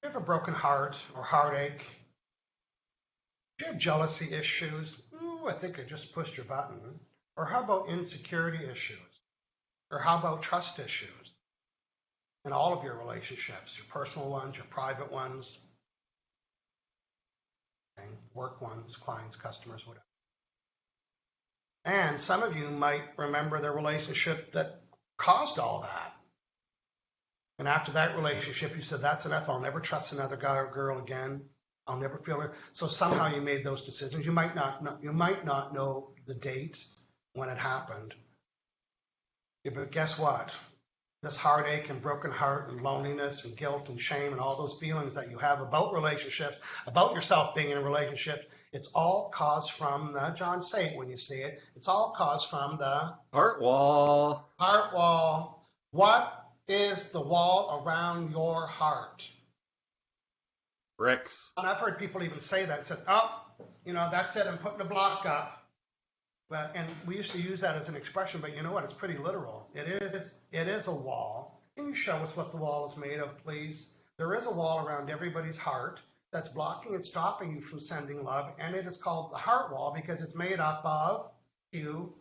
you have a broken heart or heartache? Do you have jealousy issues? Ooh, I think I just pushed your button. Or how about insecurity issues? Or how about trust issues in all of your relationships, your personal ones, your private ones, work ones, clients, customers, whatever. And some of you might remember the relationship that caused all that. And after that relationship, you said, that's enough. I'll never trust another guy or girl again. I'll never feel it. So somehow you made those decisions. You might not know the date when it happened. Yeah, but guess what? This heartache and broken heart and loneliness and guilt and shame and all those feelings that you have about relationships, about yourself being in a relationship, it's all caused from the, John, say it when you see it, it's all caused from the heart wall. Heart wall. What is the wall around your heart? Bricks. And I've heard people even say that, said, oh, that's it, I'm putting a block up. But, and we used to use that as an expression, but you know what? It's pretty literal. It is a wall. Can you show us what the wall is made of, please? There is a wall around everybody's heart that's blocking and stopping you from sending love, and it is called the heart wall because it's made up of you.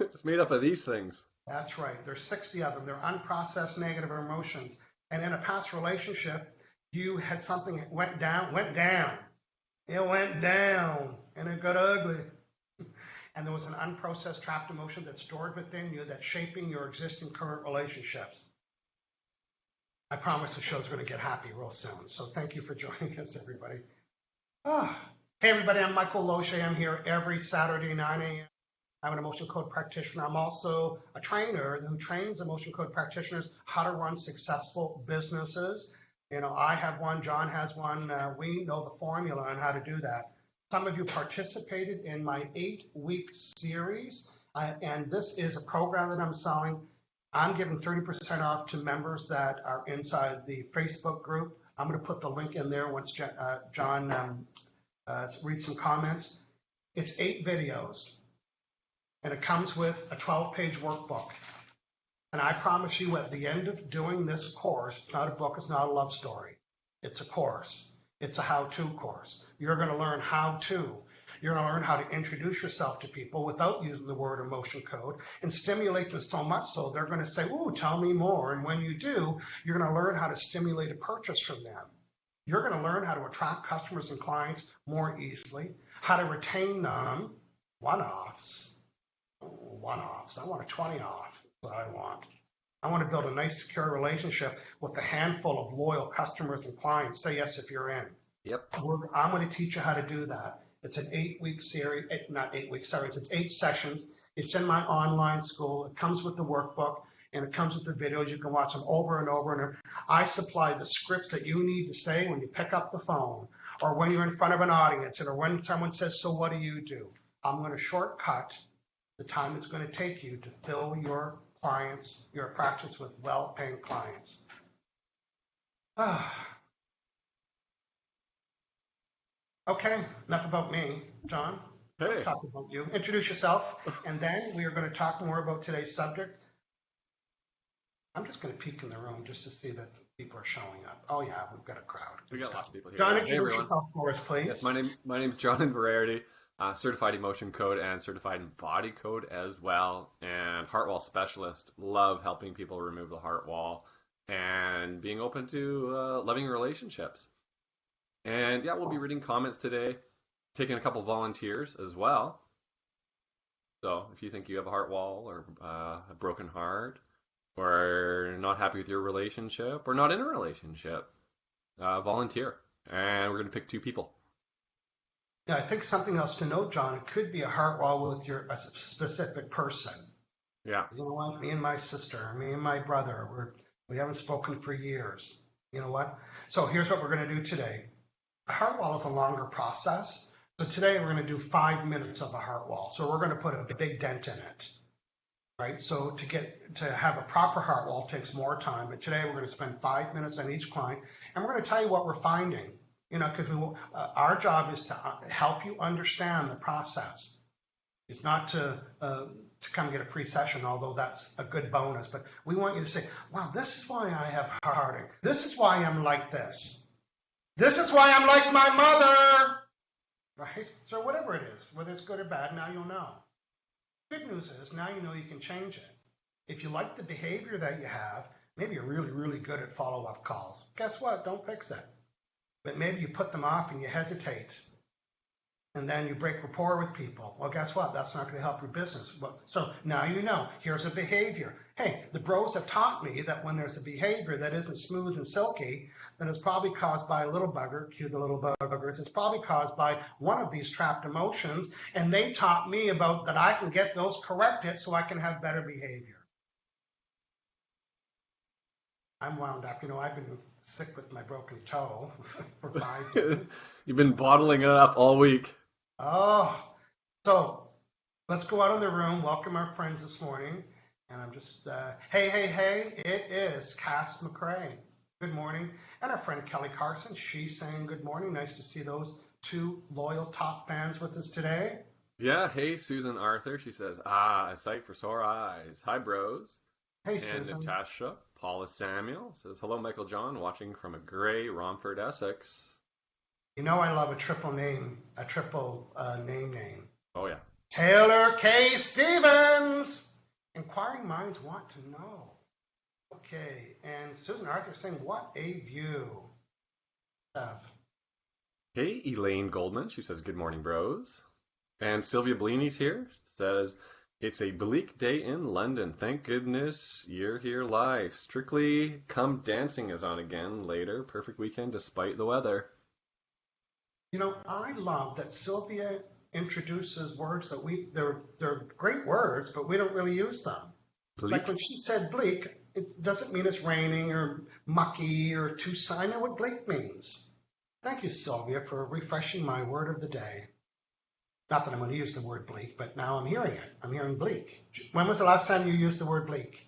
It's made up of these things. That's right. There's 60 of them. They're unprocessed negative emotions. And in a past relationship, you had something that went down. It went down, and it got ugly. And there was an unprocessed trapped emotion that's stored within you that's shaping your existing current relationships. I promise the show's going to get happy real soon. So thank you for joining us, everybody. Hey, everybody, I'm Michael Loche. I'm here every Saturday, 9 a.m. I'm an emotion code practitioner. I'm also a trainer who trains emotion code practitioners how to run successful businesses. I have one, John has one. We know the formula on how to do that. Some of you participated in my 8-week series, and this is a program that I'm selling. I'm giving 30% off to members that are inside the Facebook group. I'm going to put the link in there once John reads some comments. It's 8 videos, and it comes with a 12-page workbook. And I promise you at the end of doing this course, it's not a book, it's not a love story. It's a course. It's a how-to course. You're going to learn how to. You're going to learn how to introduce yourself to people without using the word emotion code and stimulate them so much so they're going to say, ooh, tell me more. And when you do, you're going to learn how to stimulate a purchase from them. You're going to learn how to attract customers and clients more easily, how to retain them, one-offs. I want a 20 off. What I want. I want to build a nice, secure relationship with a handful of loyal customers and clients. Say yes if you're in. Yep. I'm going to teach you how to do that. It's an 8-week series, not 8 weeks, sorry, it's 8 sessions. It's in my online school. It comes with the workbook and it comes with the videos. You can watch them over and over and over. I supply the scripts that you need to say when you pick up the phone or when you're in front of an audience or when someone says, so what do? I'm going to shortcut the time it's going to take you to fill your practice with well-paying clients. Okay, enough about me. John, Let's talk about you. Introduce yourself, and then we are going to talk more about today's subject. I'm just going to peek in the room just to see that people are showing up. Oh yeah, we've got a crowd. We got lots of people here. John, introduce yourself for us, please. Yes, my name's John Verarity. Certified emotion code and certified body code as well, and heart wall specialist. Love helping people remove the heart wall and being open to loving relationships. And yeah, we'll be reading comments today, taking a couple volunteers as well. So if you think you have a heart wall or a broken heart or not happy with your relationship or not in a relationship, volunteer. And we're going to pick 2 people. Yeah, I think something else to note, John, it could be a heart wall with a specific person. Yeah. You know what? Me and my sister, me and my brother, we haven't spoken for years. You know what? So here's what we're going to do today. A heart wall is a longer process. So today we're going to do 5 minutes of a heart wall. So we're going to put a big dent in it. Right? So to have a proper heart wall takes more time. But today we're going to spend 5 minutes on each client. And we're going to tell you what we're finding. Because our job is to help you understand the process. It's not to to come get a free session, although that's a good bonus. But we want you to say, wow, this is why I have heartache. This is why I'm like this. This is why I'm like my mother. Right? So whatever it is, whether it's good or bad, now you'll know. Good news is now you know you can change it. If you like the behavior that you have, maybe you're really, really good at follow-up calls. Guess what? Don't fix it. But maybe you put them off and you hesitate. And then you break rapport with people. Well, guess what? That's not going to help your business. So now you know. Here's a behavior. Hey, the bros have taught me that when there's a behavior that isn't smooth and silky, then it's probably caused by a little bugger. Cue the little buggers. It's probably caused by one of these trapped emotions. And they taught me about that I can get those corrected so I can have better behavior. I'm wound up. I've been sick with my broken toe for 5 years. You've been bottling it up all week. Oh, so let's go out in the room, welcome our friends this morning. And I'm just, hey, it is Cass McRae. Good morning. And our friend Kelly Carson, she's saying good morning. Nice to see those 2 loyal top fans with us today. Yeah, hey, Susan Arthur. She says, a sight for sore eyes. Hi, bros. Hey, and Susan. Natasha Paula Samuel says, hello, Michael John, watching from a gray Romford, Essex. I love a triple name name. Oh, yeah. Taylor K. Stevens. Inquiring minds want to know. Okay, and Susan Arthur saying, what a view. Hey, Elaine Goldman. She says, good morning, bros. And Sylvia Bellini's here. Says, it's a bleak day in London. Thank goodness you're here live. Strictly Come Dancing is on again later. Perfect weekend despite the weather. I love that Sylvia introduces words that they're great words, but we don't really use them. Bleak. Like when she said bleak, it doesn't mean it's raining or mucky or too sunny. I know what bleak means. Thank you, Sylvia, for refreshing my word of the day. Not that I'm going to use the word bleak, but now I'm hearing it. I'm hearing bleak. When was the last time you used the word bleak?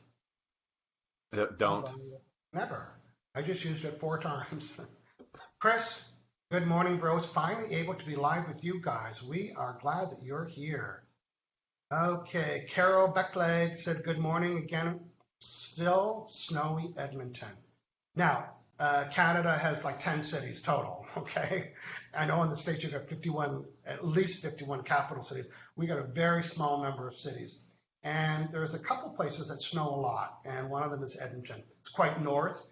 Don't. Never. I just used it 4 times. Chris, good morning, bros. Finally able to be live with you guys. We are glad that you're here. Okay, Carol Beckleg said good morning again. Still snowy Edmonton. Now, Canada has like 10 cities total, okay? I know in the States you've got at least 51 capital cities. We got a very small number of cities. And there's a couple places that snow a lot, and one of them is Edmonton. It's quite north.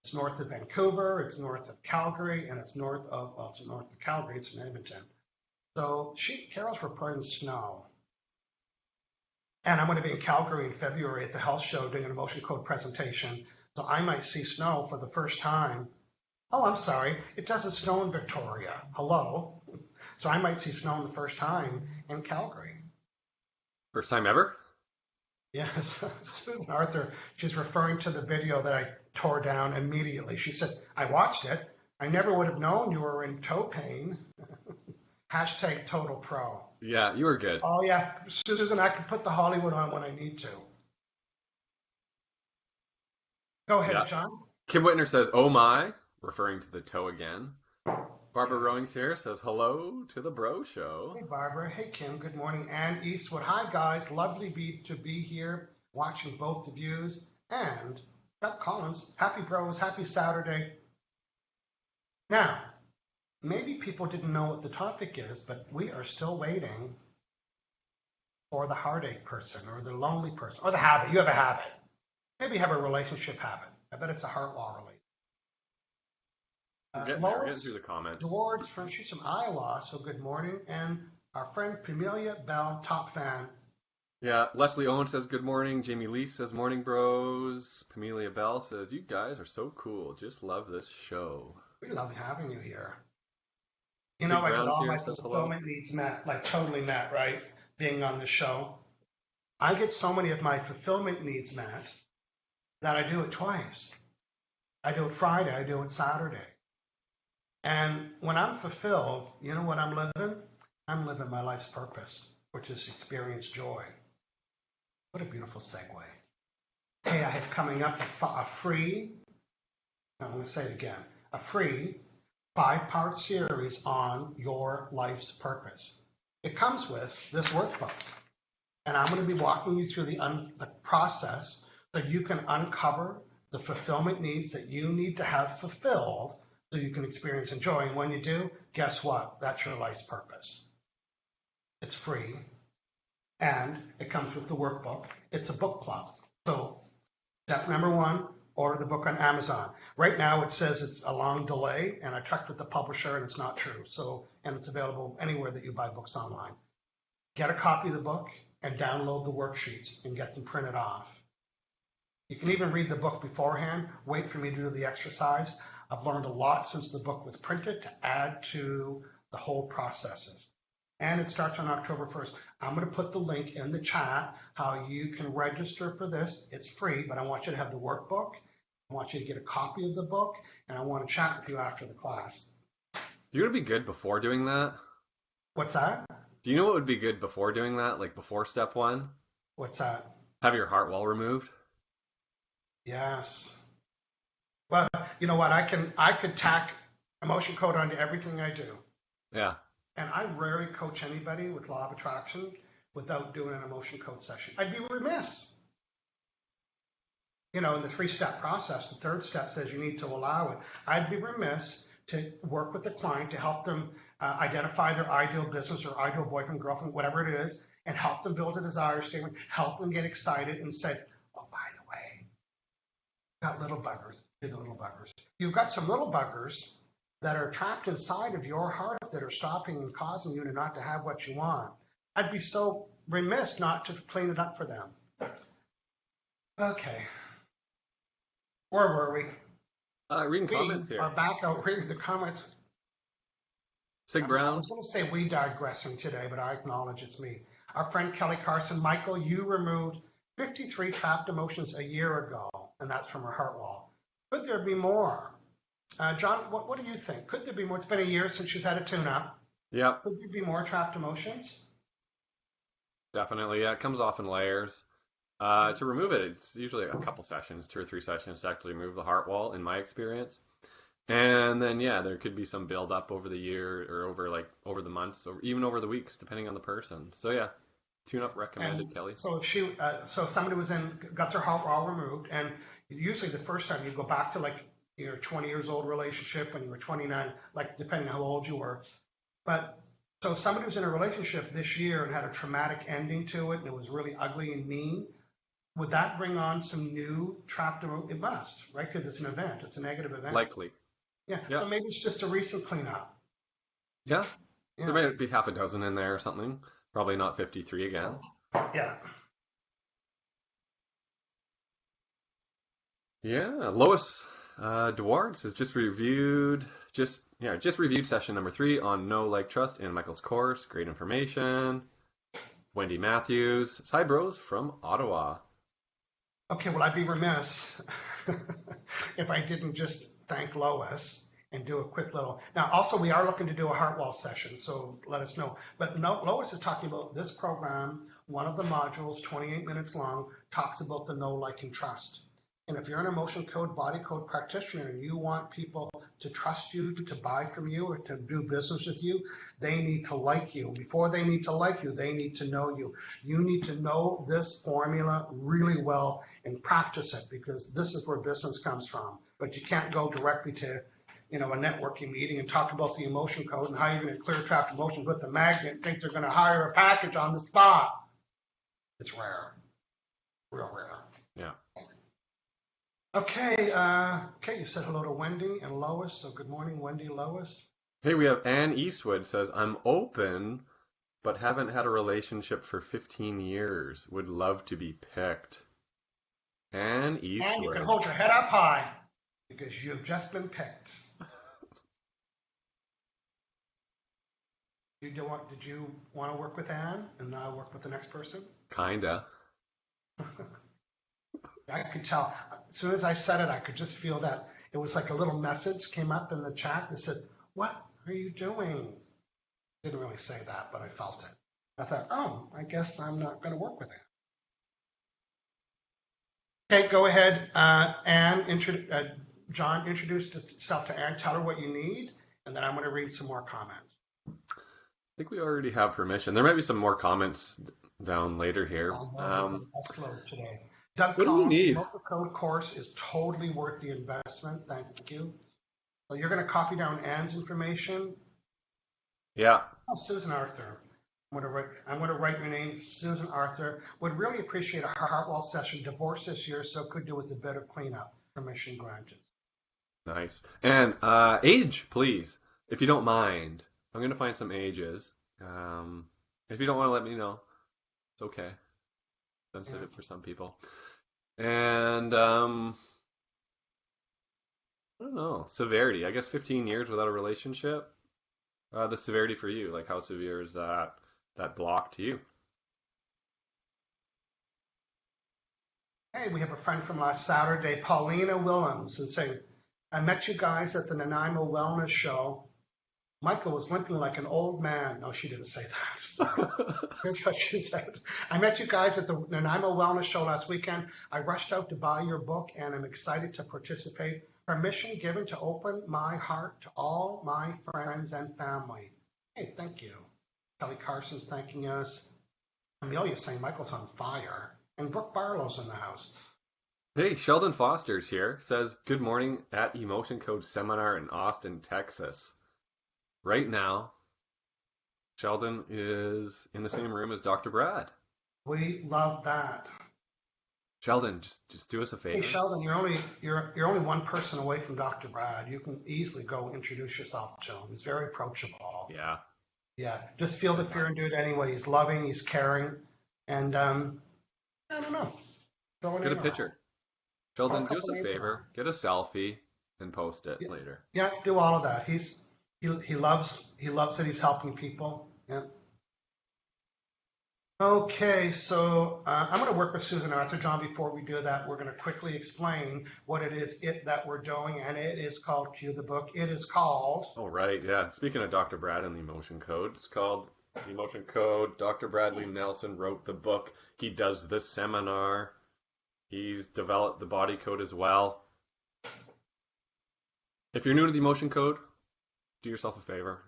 It's north of Vancouver, it's north of Calgary, and it's north of Calgary, it's in Edmonton. So Carol's reporting snow. And I'm going to be in Calgary in February at the health show doing an emotion code presentation. So I might see snow for the first time. Oh, I'm sorry. It doesn't snow in Victoria. Hello. So I might see snow in the first time in Calgary. First time ever? Yes. Susan Arthur, she's referring to the video that I tore down immediately. She said, I watched it. I never would have known you were in toe pain. Hashtag total pro. Yeah, you were good. Oh, yeah. Susan, I can put the Hollywood on when I need to. Go ahead, Yeah. John. Kim Whitner says, oh my, referring to the toe again. Barbara Rowings here says, hello to the bro show. Hey, Barbara. Hey, Kim. Good morning. Ann Eastwood. Hi, guys. Lovely to be here watching both the views. And Beth Collins. Happy bros. Happy Saturday. Now, maybe people didn't know what the topic is, but we are still waiting for the heartache person or the lonely person or the habit. You have a habit. Maybe you have a relationship habit. I bet it's a heart wall related. We're getting through the comments. Awards from she's from Iowa, so good morning. And our friend Pamelia Bell, top fan. Yeah, Leslie Owen says good morning. Jamie Lee says morning bros. Pamelia Bell says you guys are so cool. Just love this show. We love having you here. Dick I got Brown's all here, my says fulfillment needs met, like totally met, right? Being on the show. I get so many of my fulfillment needs met that I do it twice. I do it Friday, I do it Saturday. And when I'm fulfilled, you know what I'm living? I'm living my life's purpose, which is experience joy. What a beautiful segue. Hey, I have coming up a free, I'm going to say it again, a free 5-part series on your life's purpose. It comes with this workbook. And I'm going to be walking you through the process so you can uncover the fulfillment needs that you need to have fulfilled so you can experience and joy. And when you do, guess what? That's your life's purpose. It's free, and it comes with the workbook. It's a book club. So step number one, order the book on Amazon. Right now it says it's a long delay, and I checked with the publisher and it's not true. So, and it's available anywhere that you buy books online. Get a copy of the book and download the worksheets and get them printed off. You can even read the book beforehand, wait for me to do the exercise. I've learned a lot since the book was printed to add to the whole processes. And it starts on October 1st. I'm going to put the link in the chat how you can register for this. It's free, but I want you to have the workbook. I want you to get a copy of the book, and I want to chat with you after the class. You're going to be good before doing that? What's that? Do you know what would be good before doing that, like before step one? What's that? Have your heart wall removed? Yes. Well, you know what? I could tack emotion code onto everything I do. Yeah. And I rarely coach anybody with law of attraction without doing an emotion code session. I'd be remiss. You know, in the 3-step process, the 3rd step says you need to allow it. I'd be remiss to work with the client to help them identify their ideal business or ideal boyfriend, girlfriend, whatever it is, and help them build a desire statement, help them get excited and say, oh, by the way, got little buggers. You're the little buggers. You've got some little buggers that are trapped inside of your heart that are stopping and causing you to not to have what you want. I'd be so remiss not to clean it up for them. Okay. Where were we? Reading comments here. We are back out reading the comments. Sig I Brown. was going to say we digressing today, but I acknowledge it's me. Our friend Kelly Carson. Michael, you removed 53 trapped emotions a year ago, and that's from her heart wall. Could there be more? John, what do you think? Could there be more? It's been a year since she's had a tune-up. Yep. Could there be more trapped emotions? Definitely. Yeah, it comes off in layers. To remove it, it's usually a couple sessions, 2 or 3 sessions to actually remove the heart wall, in my experience. And then, yeah, there could be some build up over the year or over the months, or even over the weeks, depending on the person. So, yeah, tune-up recommended, And Kelly. so if somebody got their heart wall removed, and usually the first time you go back to like your 20 years old relationship when you were 29, like depending on how old you were. But so if somebody was in a relationship this year and had a traumatic ending to it, and it was really ugly and mean, would that bring on some new trapped emotion? It must, right? Because it's an event. It's a negative event. Likely. Yeah. Yeah. So maybe it's just a recent cleanup. Yeah. Yeah. There might be half a dozen in there or something. Probably not 53 again. Yeah. Yeah. Lois Duarts has just reviewed session number 3 on Know, Like, Trust in Michael's course. Great information. Wendy Matthews. Hi, bros, from Ottawa. Okay, well, I'd be remiss if I didn't just thank Lois and do a quick little. Now, also, we are looking to do a heart wall session, so let us know. But no, Lois is talking about this program. One of the modules, 28 minutes long, talks about the know, like, and trust. And if you're an emotion code, body code practitioner, and you want people to trust you, to buy from you, or to do business with you, they need to like you. Before they need to like you, they need to know you. You need to know this formula really well and practice it, because this is where business comes from. But you can't go directly to, a networking meeting and talk about the emotion code and how you're going to clear trapped emotions with the magnet and think they're going to hire a package on the spot. It's rare, real rare. Yeah. Okay, you said hello to Wendy and Lois, so good morning, Wendy, Lois. Hey, we have Ann Eastwood says, I'm open, but haven't had a relationship for 15 years. Would love to be picked. Ann Eastwood. And you can hold your head up high because you've just been picked. Did you want to work with Ann and work with the next person? Kinda. I could tell. As soon as I said it, I could just feel that it was like a little message came up in the chat that said, what are you doing? Didn't really say that, but I felt it. I thought, oh, I guess I'm not going to work with it. Okay, go ahead, Anne. John, introduce yourself to Anne. Tell her what you need, and then I'm going to read some more comments. I think we already have permission. There might be some more comments down later here. Upload today. Doug What do we Collins, the need? Emotional Code course is totally worth the investment. Thank you. So you're going to copy down Anne's information. Yeah. Oh, Susan Arthur. I'm going to write your name, Susan Arthur. Would really appreciate a Heartwall session. Divorce this year, so could do with a bit of cleanup. Permission granted. Nice. And age, please, if you don't mind. I'm going to find some ages. If you don't want to let me know, it's okay. Sensitive for some people. And I don't know, severity. I guess 15 years without a relationship. The severity for you, like how severe is that block to you? Hey, we have a friend from last Saturday, Paulina Willems, and saying, I met you guys at the Nanaimo Wellness Show. Michael was limping like an old man. No, she didn't say that. Here's what she said. I met you guys at the Nanaimo Wellness Show last weekend. I rushed out to buy your book and I'm excited to participate. Permission given to open my heart to all my friends and family. Hey, thank you. Kelly Carson's thanking us. Amelia saying Michael's on fire. And Brooke Barlow's in the house. Hey, Sheldon Foster's here. Says, good morning at Emotion Code Seminar in Austin, Texas. Right now, Sheldon is in the same room as Dr. Brad. We love that. Sheldon, just do us a favor. Hey Sheldon, you're only one person away from Dr. Brad. You can easily go introduce yourself to him. He's very approachable. Yeah. Yeah. Just feel the fear and do it anyway. He's loving, he's caring, and I don't know. Get a picture. Sheldon, do us a favor. Get a selfie and post it later. Yeah, do all of that. He loves that he's helping people. Yeah. Okay, so I'm going to work with Susan Arthur. John, before we do that, we're going to quickly explain what it is that we're doing, and it is called Cue the Book. It is called... Oh, right, yeah. Speaking of Dr. Brad and the Emotion Code, it's called The Emotion Code. Dr. Bradley Nelson wrote the book. He does this seminar. He's developed the body code as well. If you're new to the Emotion Code, do yourself a favor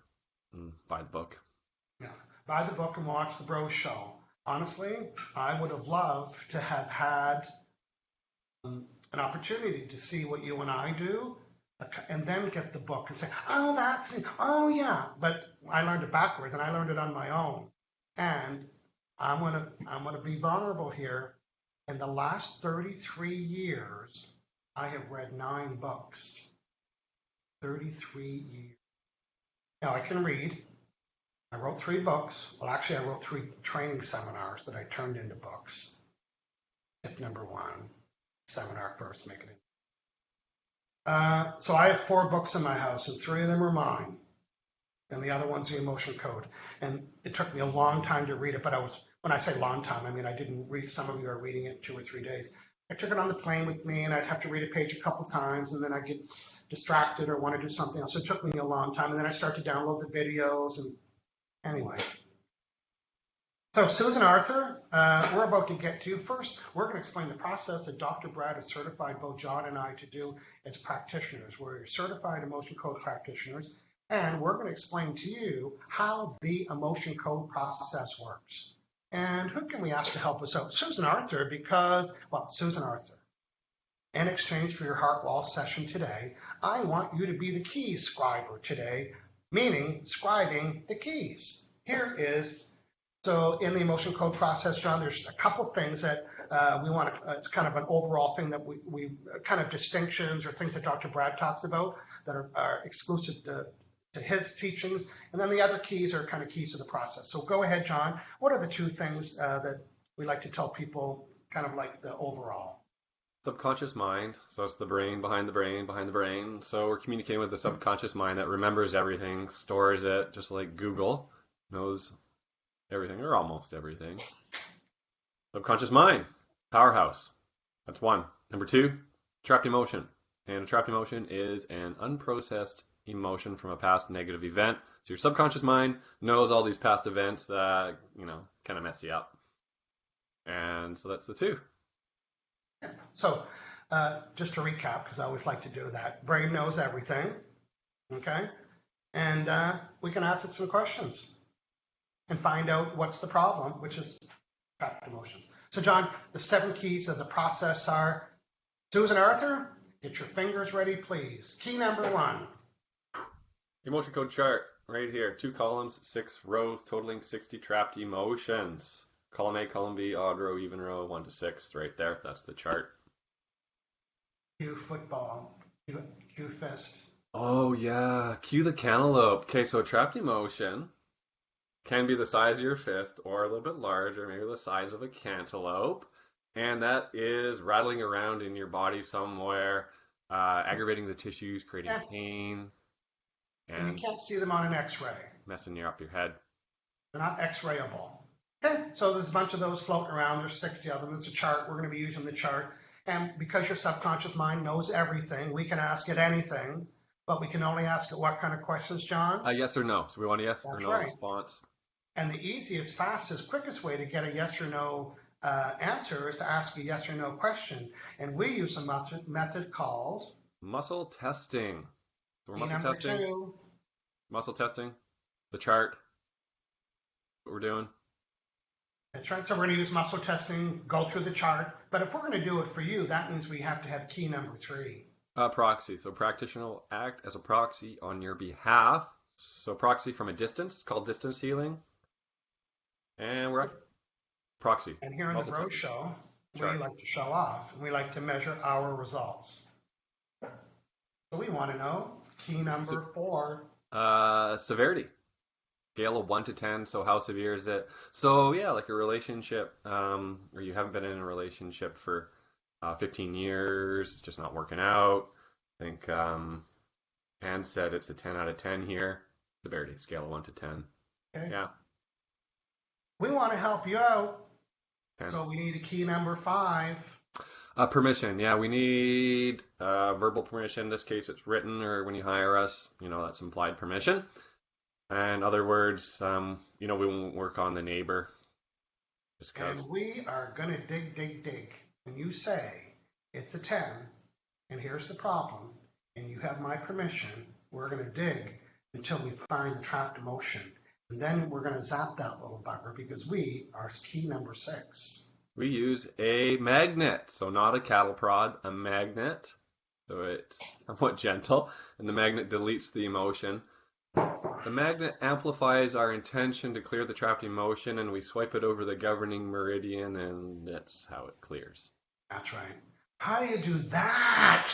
and buy the book. Yeah, buy the book and watch the Bros Show. Honestly, I would have loved to have had an opportunity to see what you and I do and then get the book and say, oh, that's it. Oh, yeah. But I learned it backwards and I learned it on my own. And I'm gonna be vulnerable here. In the last 33 years, I have read 9 books. 33 years. Now I can read. I wrote 3 books. Well, actually, I wrote 3 training seminars that I turned into books. Tip number 1, seminar first, make it in. So I have 4 books in my house, and 3 of them are mine. And the other one's the Emotion Code. And it took me a long time to read it, but when I say long time, I mean I didn't read, some of you are reading it 2 or 3 days. I took it on the plane with me, and I'd have to read a page a couple times, and then I'd get distracted or want to do something else. So it took me a long time, and then I started to download the videos, and anyway. So Susan Arthur, we're about to get to. First, we're going to explain the process that Dr. Brad has certified both John and I to do as practitioners. We're certified emotion code practitioners, and we're going to explain to you how the emotion code process works. And who can we ask to help us out? Susan Arthur, Susan Arthur. In exchange for your heart wall session today, I want you to be the keys scriber today, meaning scribing the keys. Here is, so in the emotion code process, John, there's a couple things that we want to, it's kind of an overall thing that we kind of distinctions or things that Dr. Brad talks about that are exclusive to his teachings, and then the other keys are kind of keys to the process. So go ahead, John. What are the 2 things that we like to tell people, kind of like the overall? Subconscious mind. So it's the brain behind the brain behind the brain. So we're communicating with the subconscious mind that remembers everything, stores it, just like Google knows everything or almost everything. Subconscious mind, powerhouse. That's 1. Number 2, trapped emotion. And a trapped emotion is an unprocessed emotion from a past negative event. So your subconscious mind knows all these past events that, kind of mess you up. And so that's the 2. So just to recap, because I always like to do that, brain knows everything, okay? And we can ask it some questions and find out what's the problem, which is trapped emotions. So, John, the 7 keys of the process are, Susan Arthur, get your fingers ready, please. Key number 1. Emotion code chart right here. 2 columns, 6 rows, totaling 60 trapped emotions. Column A, column B, odd row, even row, 1 to 6, right there. That's the chart. Cue football. Cue fist. Oh yeah, cue the cantaloupe. Okay, so trapped emotion can be the size of your fist or a little bit larger, maybe the size of a cantaloupe. And that is rattling around in your body somewhere, aggravating the tissues, creating pain, And you and can't see them on an x-ray. messing you up your head. They're not x-rayable. Okay, so there's a bunch of those floating around. There's 60 of them. It's a chart. We're going to be using the chart. And because your subconscious mind knows everything, we can ask it anything, but we can only ask it what kind of questions, John? Yes or no. So we want a yes or no response. And the easiest, fastest, quickest way to get a yes or no answer is to ask a yes or no question. And we use a method called muscle testing. So we're muscle number testing. 2. Muscle testing. The chart. What we're doing. That's right. So we're going to use muscle testing, go through the chart. But if we're going to do it for you, that means we have to have key number 3. Proxy. So practitioner will act as a proxy on your behalf. So proxy from a distance, called distance healing. And we're at proxy. And here in the Bro Show, we like to show off. And we like to measure our results. So we want to know key number 4. Severity. Scale of 1 to 10. So how severe is it? So yeah, like a relationship, or you haven't been in a relationship for 15 years, it's just not working out. I think Anne said it's a 10 out of 10 here. Severity, scale of 1 to 10. Okay. Yeah. We want to help you out. 10. So we need a key number 5. Permission. Yeah, we need verbal permission. In this case, it's written, or when you hire us, that's implied permission. And other words, we won't work on the neighbor. Just 'cause. And we are going to dig. When you say it's a 10, and here's the problem, and you have my permission, we're going to dig until we find the trapped emotion. And then we're going to zap that little bugger because we are key number 6. We use a magnet, so not a cattle prod, a magnet. So it's somewhat gentle, and the magnet deletes the emotion. The magnet amplifies our intention to clear the trapped emotion, and we swipe it over the governing meridian, and that's how it clears. That's right. How do you do that?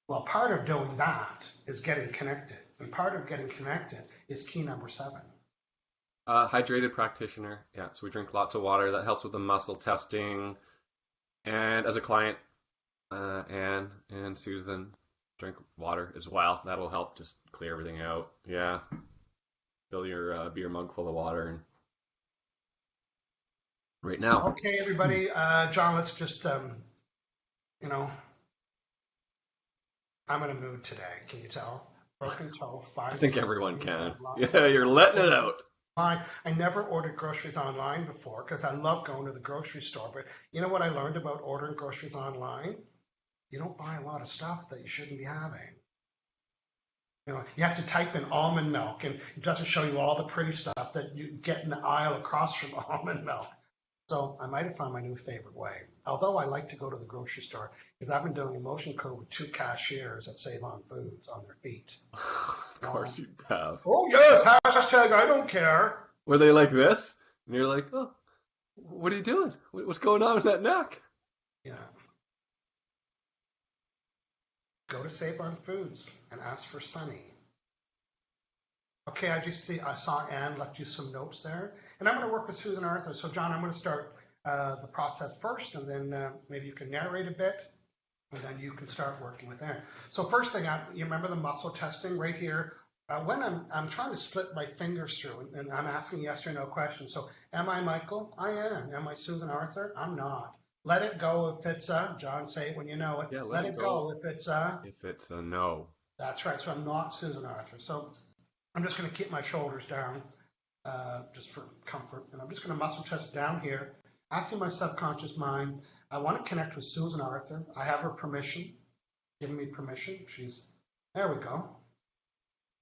Well, part of doing that is getting connected. And part of getting connected is key number 7. Hydrated practitioner. Yeah, so we drink lots of water. That helps with the muscle testing. And as a client, Anne and Susan drink water as well. That'll help just clear everything out. Yeah. Fill your beer mug full of water. And right now. Okay, everybody. John, let's just, I'm in a mood today. Can you tell? Broken toe, 5. I think everyone can. Yeah, you're letting it out. I never ordered groceries online before because I love going to the grocery store. But you know what I learned about ordering groceries online? You don't buy a lot of stuff that you shouldn't be having. You have to type in almond milk, and it doesn't show you all the pretty stuff that you get in the aisle across from almond milk. So I might have found my new favorite way. Although I like to go to the grocery store because I've been doing emotion code with 2 cashiers at Save On Foods on their feet. Of course you have. Oh yes, hashtag I don't care. Were they like this? And you're like, oh, what are you doing? What's going on with that neck? Yeah. Go to Save On Foods and ask for Sunny. Okay, I saw Anne left you some notes there. And I'm going to work with Susan Arthur. So, John, I'm going to start the process first, and then maybe you can narrate a bit, and then you can start working with Anne. So first thing, you remember the muscle testing right here? When I'm trying to slip my fingers through, and I'm asking yes or no questions. So, am I Michael? I am. Am I Susan Arthur? I'm not. Let it go if it's a, John, say it when you know it. Yeah, let it go if it's a. If it's a no. That's right. So I'm not Susan Arthur. So I'm just going to keep my shoulders down just for comfort. And I'm just going to muscle test down here, asking my subconscious mind, I want to connect with Susan Arthur. I have her permission, giving me permission. There we go.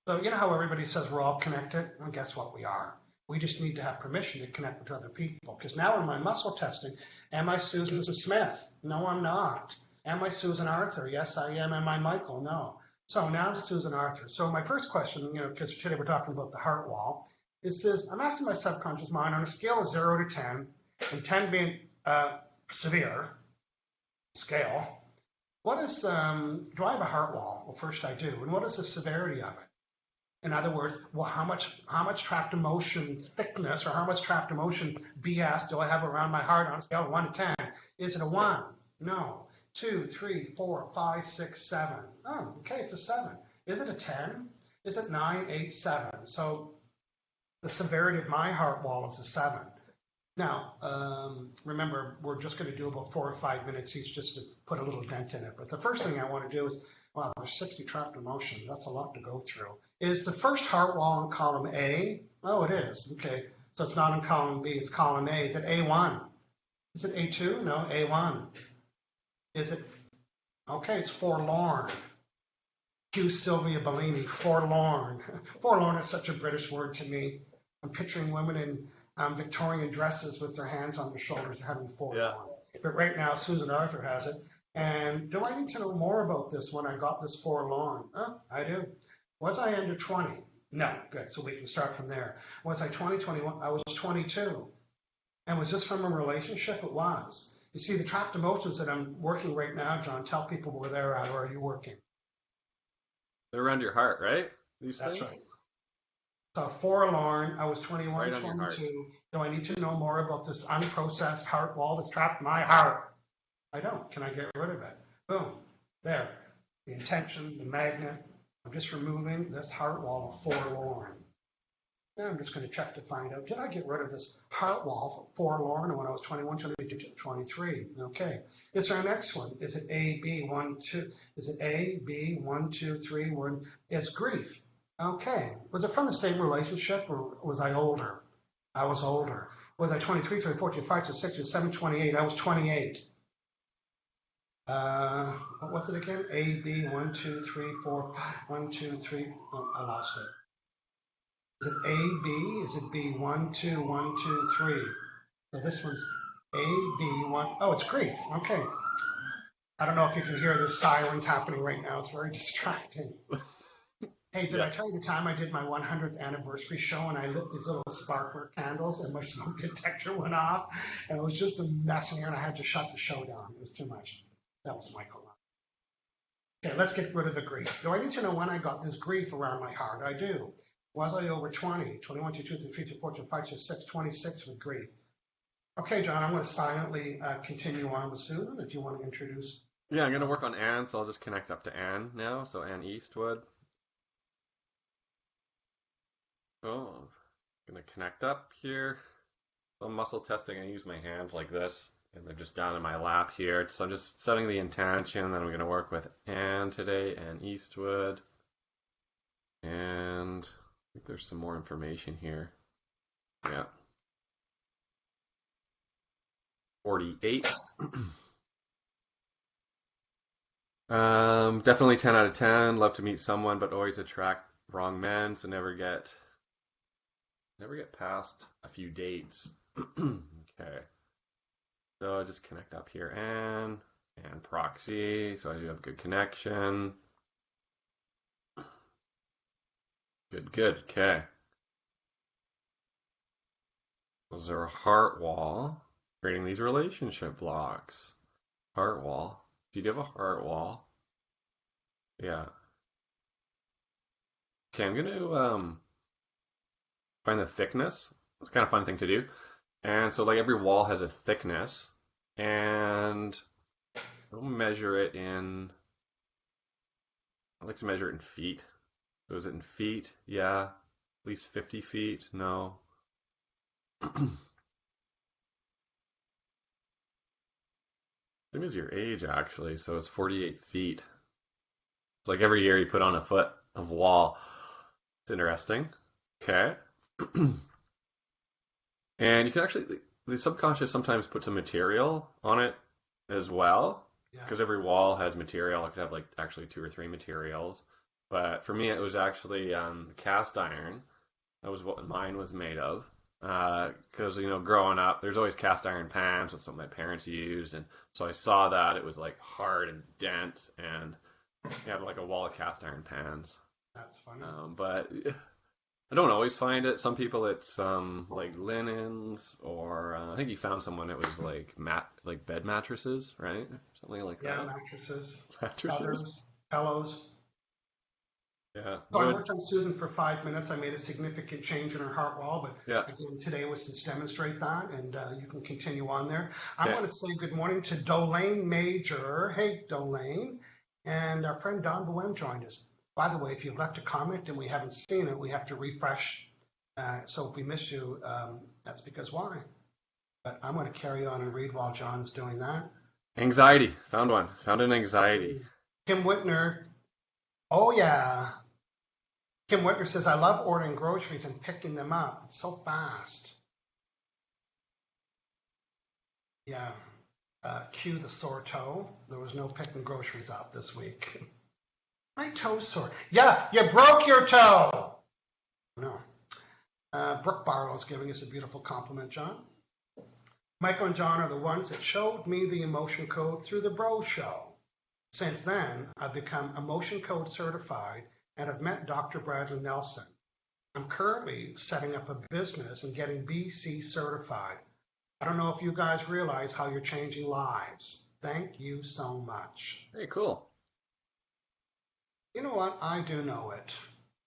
So you know how everybody says we're all connected? Well, guess what? We are. We just need to have permission to connect with other people. Because now in my muscle testing, am I Susan Smith? No, I'm not. Am I Susan Arthur? Yes, I am. Am I Michael? No. So now to Susan Arthur. So my first question, because today we're talking about the heart wall, is this: I'm asking my subconscious mind on a scale of 0 to 10, and 10 being severe scale, what is, do I have a heart wall? Well, first I do. And what is the severity of it? In other words, well, how much trapped emotion thickness or how much trapped emotion BS do I have around my heart on a scale of 1 to 10? Is it a 1? No. 2, 3, 4, 5, 6, 7. Oh, okay, it's a 7. Is it a 10? Is it 9, 8, 7? So the severity of my heart wall is a 7. Now, remember, we're just going to do about 4 or 5 minutes each just to put a little dent in it. But the first thing I want to do is, wow, there's 60 trapped emotions. That's a lot to go through. Is the first heart wall in column A? Oh, it is. Okay. So it's not in column B, it's column A. Is it A1? Is it A2? No, A1. Is it? Okay, it's forlorn. Cue Sylvia Bellini, forlorn. Forlorn is such a British word to me. I'm picturing women in Victorian dresses with their hands on their shoulders having forlorn. Yeah. But right now, Susan Arthur has it. And do I need to know more about this when I got this forlorn? Oh, I do. Was I under 20? No. Good. So we can start from there. Was I 20, 21? I was 22. And was this from a relationship? It was. You see, the trapped emotions that I'm working right now, John, tell people where they're at. Where are you working? They're around your heart, right? These That's things? right. So forlorn, I was 21, right 22. Do I need to know more about this unprocessed heart wall that's trapped my heart? I don't. Can I get rid of it? Boom. There. The intention, the magnet. I'm just removing this heart wall of forlorn. Now I'm just going to check to find out, did I get rid of this heart wall forlorn when I was 21, 22, 23? Okay. Is there a next one? Is it A, B, 1, 2? Is it A, B, 1, 2, 3, 1? It's grief. Okay. Was it from the same relationship or was I older? I was older. Was I 23, 24, 25, 26, 27, 28? I was 28. What was it again? A, B, 1, 2, 3, 4, 1, 2, 3. Oh, I lost it. Is it A, B? Is it B, 1, 2, 1, 2, 3? So this one's A, B, 1. Oh, it's grief. Okay. I don't know if you can hear the sirens happening right now. It's very distracting. Hey, did I tell you the time I did my 100th anniversary show and I lit these little sparkler candles and my smoke detector went off and it was just a mess in here and I had to shut the show down. It was too much. That was Michael. Okay, let's get rid of the grief. Do I need to know when I got this grief around my heart? I do. Was I over 20, 21, 22, 23, 24, 25, 26, 26 with grief? Okay, John, I'm going to silently continue on with Susan if you want to introduce. Yeah, I'm going to work on Anne, so I'll just connect up to Anne now. So Anne Eastwood. Oh, I'm going to connect up here. So muscle testing, I use my hands like this, and they're just down in my lap here. So I'm just setting the intention, then I'm going to work with Anne today, Anne Eastwood. And I think there's some more information here. Yeah. 48. Definitely 10 out of 10. Love to meet someone, but always attract wrong men, so never get past a few dates. Okay. So I just connect up here and proxy, so I do have good connection. Good. Okay. Was there a heart wall? Creating these relationship blocks. Heart wall. Do you have a heart wall? Yeah. Okay, I'm gonna find the thickness. It's kind of a fun thing to do. And so like every wall has a thickness, and I'll measure it in. I like to measure it in feet. So is it in feet? Yeah. At least 50 feet? No. Same as your age, actually. So it's 48 feet. It's like every year you put on a foot of wall. It's interesting. Okay. And you can actually, the subconscious sometimes puts a material on it as well. Because every wall has material. It could have like actually 2 or 3 materials. But for me, it was actually cast iron. That was what mine was made of. Because growing up, there's always cast iron pans. That's what my parents used, and so I saw that it was like hard and dense, and you have like a wall of cast iron pans. That's funny. But I don't always find it. Some people it's like linens, or I think you found someone it was like bed mattresses, right? Something like Yeah, that. mattresses, Mattresses. covers, pillows. Yeah. So I worked on Susan for 5 minutes. I made a significant change in her heart wall, but Yeah. again, today was to demonstrate that, and you can continue on there. I Okay. want to say good morning to Dolane Major. Hey, Dolane. And our friend Don Bohem joined us. By the way, if you've left a comment and we haven't seen it, we have to refresh. So if we missed you, that's because why? But I'm going to carry on and read while John's doing that. Anxiety. Found one. Found an anxiety. Kim Whitner. Oh, yeah. Kim Whitner says, I love ordering groceries and picking them up. It's so fast. Yeah. Cue the sore toe. There was no picking groceries up this week. My toe's sore. Yeah, you broke your toe. No. Brooke Barrow's giving us a beautiful compliment, John. Michael and John are the ones that showed me the emotion code through the Bro Show. Since then, I've become emotion code certified and have met Dr. Bradley Nelson. I'm currently setting up a business and getting BC certified. I don't know if you guys realize how you're changing lives. Thank you so much. Hey, cool. You know what? I do know it.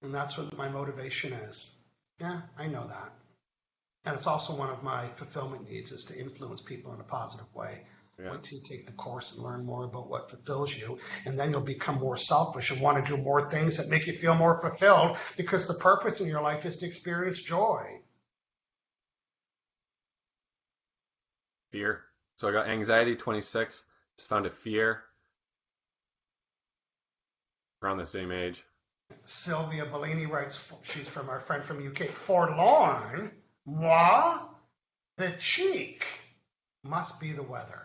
And that's what my motivation is. Yeah, I know that. And it's also one of my fulfillment needs is to influence people in a positive way. Yeah. Wait till you take the course and learn more about what fulfills you, and then you'll become more selfish and want to do more things that make you feel more fulfilled because the purpose in your life is to experience joy. Fear. So I got anxiety 26. Just found a fear around the same age. Sylvia Bellini writes, she's from our friend from UK, forlorn. Moi? The cheek must be the weather.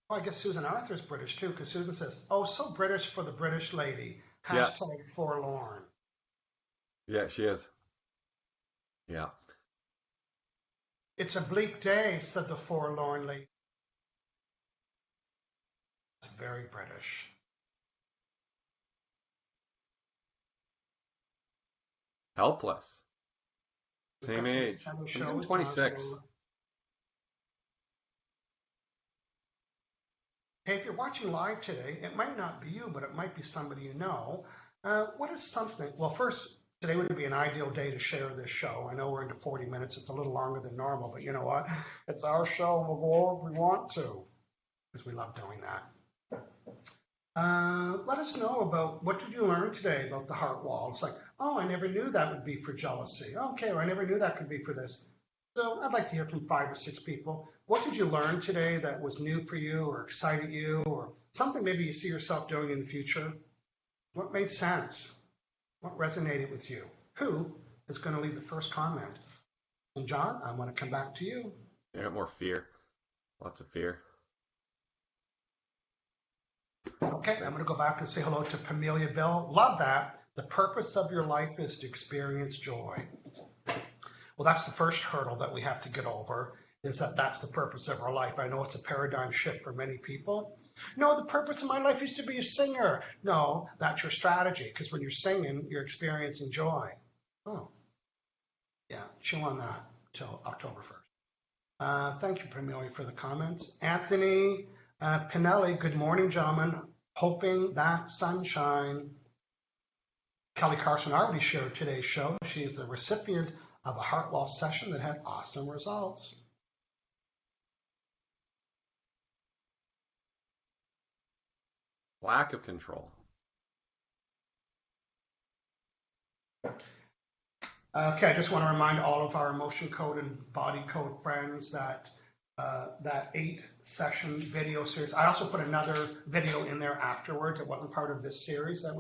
Well, I guess Susan Arthur's British too, because Susan says, oh, so British for the British lady. Hashtag forlorn. Yeah, she is. Yeah. It's a bleak day, said the forlorn lady. It's very British. Helpless. Same age. Show I'm 26. Hey, if you're watching live today, it might not be you, but it might be somebody you know. What is something? Well, first, today would be an ideal day to share this show. I know we're into 40 minutes. It's a little longer than normal, but you know what? It's our show. We'll go over if we want to, because we love doing that. Let us know about what did you learn today about the heart wall. It's like, oh, I never knew that would be for jealousy. Okay, or I never knew that could be for this. So I'd like to hear from 5 or 6 people. What did you learn today that was new for you or excited you or something maybe you see yourself doing in the future? What made sense? What resonated with you? Who is going to leave the first comment? And John, I want to come back to you. I got more fear. Lots of fear. Okay, I'm going to go back and say hello to Pamelia Bill. Love that. The purpose of your life is to experience joy. Well, that's the first hurdle that we have to get over, is that that's the purpose of our life. I know it's a paradigm shift for many people. No, the purpose of my life is to be a singer. No, that's your strategy, because when you're singing, you're experiencing joy. Oh, yeah, chew on that till October 1st. Thank you, Pamelia, for the comments. Anthony Pinelli, good morning, gentlemen. Hoping that sunshine. Kelly Carson already shared today's show. She is the recipient of a heart wall session that had awesome results. Lack of control. Okay, I just want to remind all of our emotion code and body code friends that that 8-session video series. I also put another video in there afterwards. It wasn't part of this series that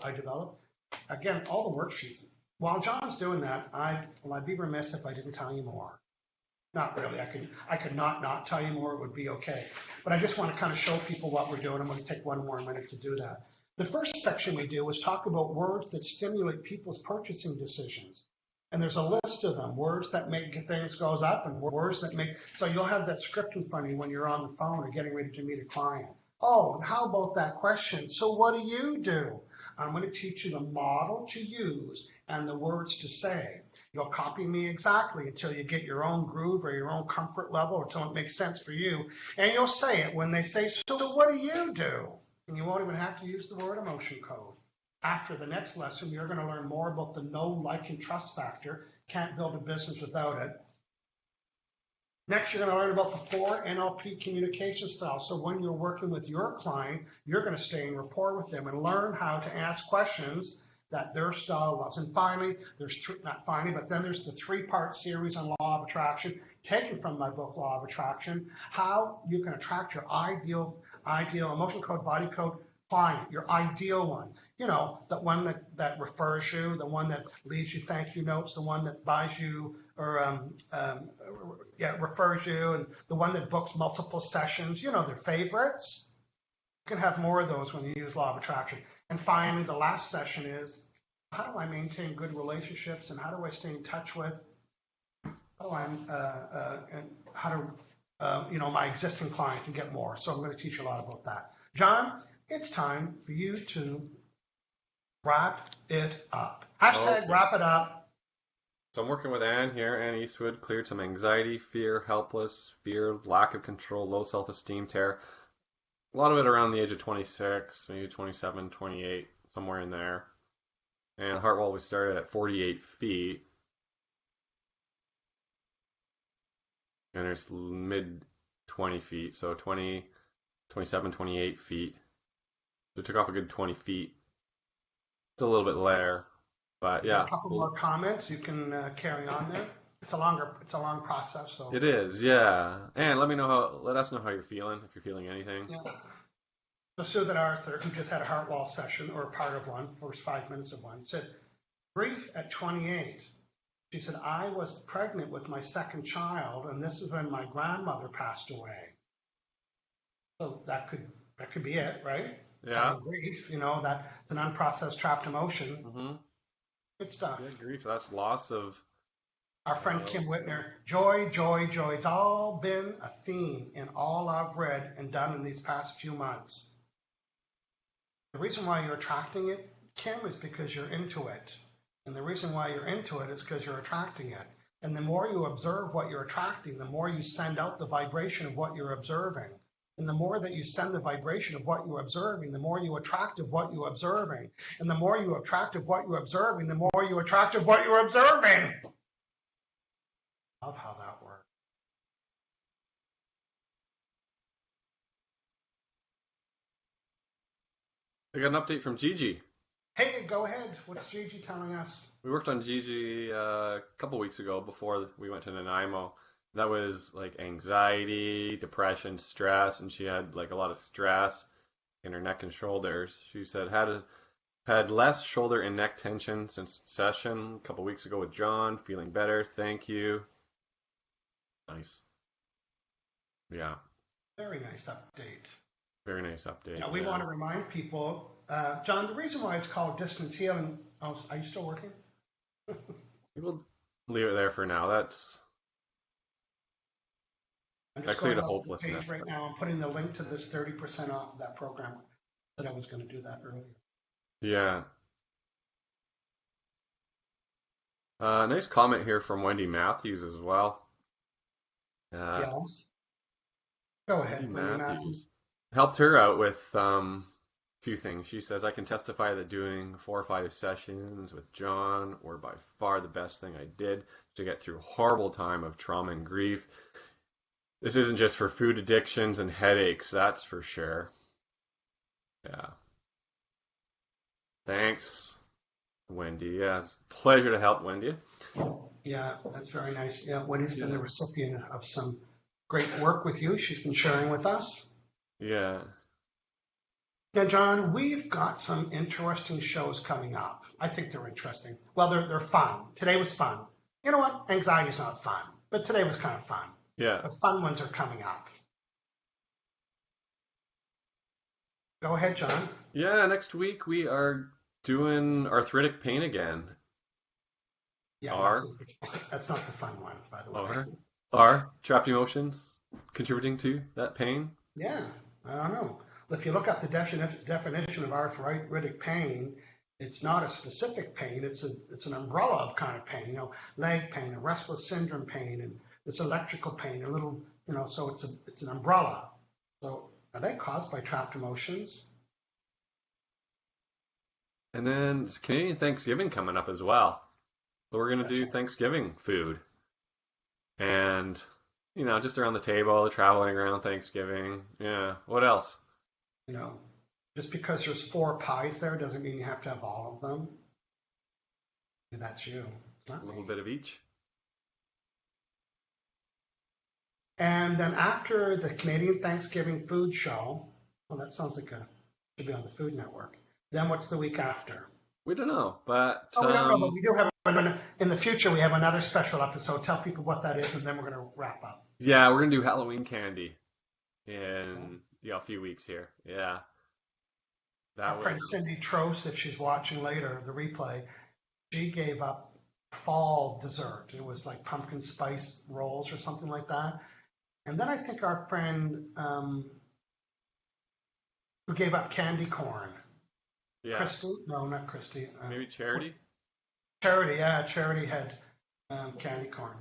I developed. Again, all the worksheets. While John's doing that, I'd be remiss if I didn't tell you more. Not really. I could not tell you more. It would be okay. But I just want to kind of show people what we're doing. I'm going to take 1 more minute to do that. The first section we do was talk about words that stimulate people's purchasing decisions. And there's a list of them, words that make things goes up and words that make, so you'll have that script in front of you when you're on the phone or getting ready to meet a client. Oh, and how about that question? So what do you do? I'm going to teach you the model to use and the words to say. You'll copy me exactly until you get your own groove or your own comfort level or until it makes sense for you. And you'll say it when they say, so what do you do? And you won't even have to use the word emotion code. After the next lesson, you're going to learn more about the know, like, and trust factor. Can't build a business without it. Next, you're going to learn about the 4 NLP communication styles. So when you're working with your client, you're going to stay in rapport with them and learn how to ask questions that their style loves. And finally, there's then there's the 3-part series on law of attraction, taken from my book, Law of Attraction, how you can attract your ideal emotion code, body code client, your ideal one. You know, the one that refers you, the one that leaves you thank you notes, the one that buys you or refers you, and the one that books multiple sessions, you know, their favorites. You can have more of those when you use Law of Attraction. And finally, the last session is, how do I maintain good relationships and how do I stay in touch with, my existing clients and get more. So I'm going to teach you a lot about that. John, it's time for you to wrap it up. Hashtag wrap it up. So I'm working with Ann here. Ann Eastwood cleared some anxiety, fear, helpless, fear, lack of control, low self-esteem, terror. A lot of it around the age of 26, maybe 27, 28, somewhere in there. And Heartwall, we started at 48 feet. And there's mid 20 feet, so 20, 27, 28 feet. So it took off a good 20 feet. It's a little bit there, but yeah. A couple more comments. You can carry on there. It's a long process. So it is, yeah. And let us know how you're feeling, if you're feeling anything. Yeah. So Susan Arthur, who just had a Heartwall session or part of one, first 5 minutes of one, said, grief at 28. She said, I was pregnant with my second child, and this is when my grandmother passed away. So that could be it, right? Yeah. Grief, that's an unprocessed trapped emotion. Mm-hmm. Good stuff. Yeah, grief. That's loss of. Our friend Kim Whitner, joy, joy, joy. It's all been a theme in all I've read and done in these past few months. The reason why you're attracting it, Kim, is because you're into it. And the reason why you're into it is because you're attracting it. And the more you observe what you're attracting, the more you send out the vibration of what you're observing. And the more that you send the vibration of what you're observing, the more you attract of what you're observing. And the more you attract of what you're observing, the more you attract of what you're observing. Love how that works. I got an update from Gigi. Hey, go ahead. What's Gigi telling us? We worked on Gigi a couple weeks ago before we went to Nanaimo. That was like anxiety, depression, stress, and she had like a lot of stress in her neck and shoulders. She said had less shoulder and neck tension since session a couple weeks ago with John. Feeling better. Thank you. Nice. Yeah. Very nice update. Very nice update. We want to remind people, John, the reason why it's called distance healing. Oh, are you still working? We'll leave it there for now. That created a hopelessness. Right now, I'm putting the link to this 30% off that program. I said I was going to do that earlier. Yeah. Nice comment here from Wendy Matthews as well. Yes. Go ahead, Wendy Matthews. Helped her out with a few things. She says, I can testify that doing 4 or 5 sessions with John were by far the best thing I did to get through a horrible time of trauma and grief. This isn't just for food addictions and headaches, that's for sure. Yeah. Thanks, Wendy. Yeah, it's a pleasure to help, Wendy. Yeah, that's very nice. Yeah, Wendy's been the recipient of some great work with you. She's been sharing with us. Yeah. Now, John, we've got some interesting shows coming up. I think they're interesting. Well, they're fun. Today was fun. You know what? Anxiety's not fun, but today was kind of fun. Yeah. The fun ones are coming up. Go ahead, John. Yeah, next week we are doing arthritic pain again. Yeah, Are that's not the fun one, by the way. are are trapped emotions contributing to that pain? Yeah, I don't know. If you look up the definition of arthritic pain, it's not a specific pain. It's an umbrella of kind of pain. Leg pain, a restless syndrome pain, and it's electrical pain. A little, so it's an umbrella. So are they caused by trapped emotions? And then it's Canadian Thanksgiving coming up as well. So we're gonna That's do Thanksgiving food, and just around the table, traveling around Thanksgiving. Yeah. What else? you know, just because there's 4 pies there doesn't mean you have to have all of them. That's you. It's A not little me. bit of each. And then after the Canadian Thanksgiving food show, well, that sounds like should be on the Food Network. Then what's the week after? We don't know, but Oh, we don't know, but we do have in the future. We have another special episode. Tell people what that is, and then we're going to wrap up. yeah, we're gonna do Halloween candy in a few weeks here. Yeah, that Our friend was Cindy Trost, if she's watching later the replay, she gave up fall dessert. It was like pumpkin spice rolls or something like that. And then I think our friend who gave up candy corn, yeah Christy? No, not Christy. maybe Charity. Charity, yeah, Charity had candy corn.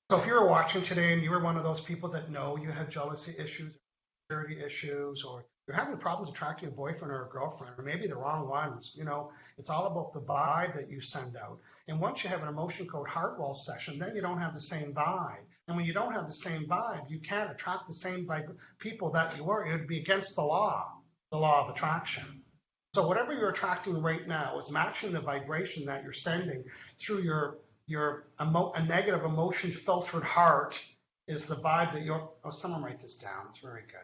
So if you were watching today and you were one of those people that know you have jealousy issues, security issues, or you're having problems attracting a boyfriend or a girlfriend, or maybe the wrong ones, it's all about the vibe that you send out. And once you have an emotion code heart wall session, then you don't have the same vibe. And when you don't have the same vibe, you can't attract the same people that you were. It would be against the law of attraction. So whatever you're attracting right now is matching the vibration that you're sending through a negative emotion filtered heart is the vibe that someone write this down. It's very good.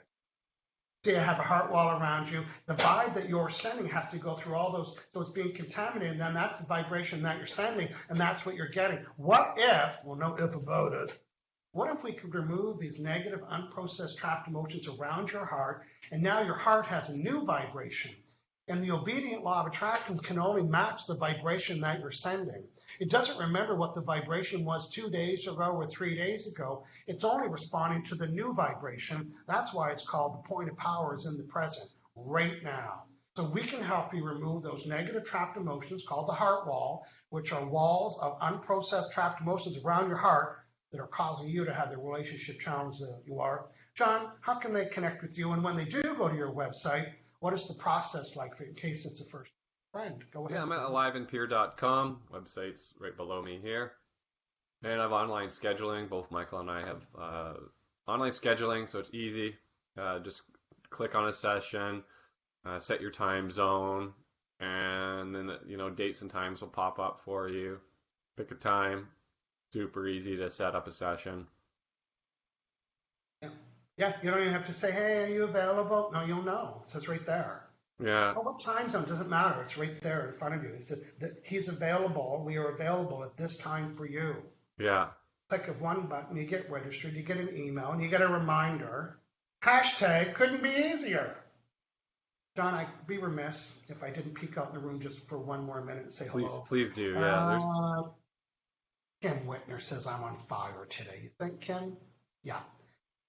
So you have a heart wall around you. The vibe that you're sending has to go through all those, so it's being contaminated, and then that's the vibration that you're sending, and that's what you're getting. What if, well, no if about it, what if we could remove these negative, unprocessed, trapped emotions around your heart, and now your heart has a new vibration? And the obedient law of attraction can only match the vibration that you're sending. It doesn't remember what the vibration was 2 days ago or 3 days ago. It's only responding to the new vibration. That's why it's called the point of power is in the present, right now. So we can help you remove those negative trapped emotions called the heart wall, which are walls of unprocessed trapped emotions around your heart that are causing you to have the relationship challenge that you are. John, how can they connect with you? And when they do go to your website, what is the process like in case it's a first friend? Go ahead. Yeah, I'm at aliveandpeer.com. Website's right below me here. And I have online scheduling. Both Michael and I have online scheduling, so it's easy. Just click on a session, set your time zone, and then dates and times will pop up for you. Pick a time. Super easy to set up a session. Yeah, you don't even have to say, hey, are you available? No, you'll know. It says right there. Yeah. Oh, what time zone? Doesn't matter. It's right there in front of you. It says that he's available. We are available at this time for you. Yeah. Click of one button, you get registered, you get an email, and you get a reminder. Hashtag couldn't be easier. John, I'd be remiss if I didn't peek out in the room just for one more minute and say hello. Please do. Yeah. Kim Whitner says I'm on fire today. You think, Kim? Yeah.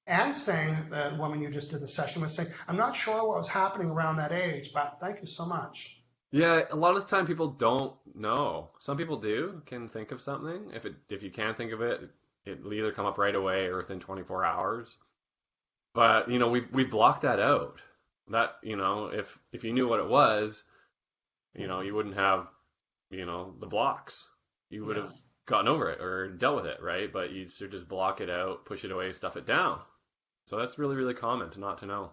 And saying, the woman you just did the session with, saying, I'm not sure what was happening around that age, but thank you so much. Yeah, a lot of the time people don't know. Some people can think of something. If you can think of it, it'll either come up right away or within 24 hours. But we've blocked that out. That if you knew what it was, you wouldn't have the blocks. You would have gotten over it or dealt with it, right? But you sort of just block it out, push it away, stuff it down. So that's really, really common to not to know.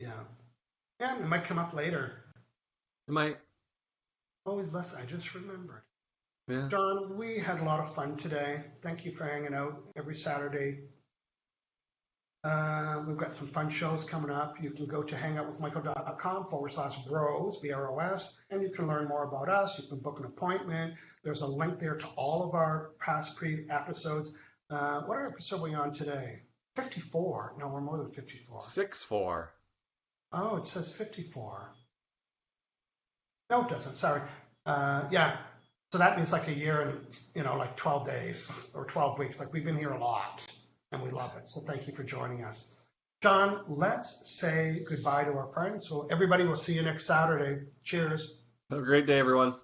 Yeah. Yeah, it might come up later. It might. Oh, listen, I just remembered. Yeah. John, we had a lot of fun today. Thank you for hanging out every Saturday. We've got some fun shows coming up. You can go to hangoutwithmichael.com/bros, BROS, and you can learn more about us. You can book an appointment. There's a link there to all of our past episodes. What episode are we on today? 54. No, we're more than 54. 6-4. Oh, it says 54. No, it doesn't. Sorry. Yeah. So that means like a year and, like 12 days or 12 weeks. Like we've been here a lot and we love it. So thank you for joining us. John, let's say goodbye to our friends. So everybody will see you next Saturday. Cheers. Have a great day, everyone.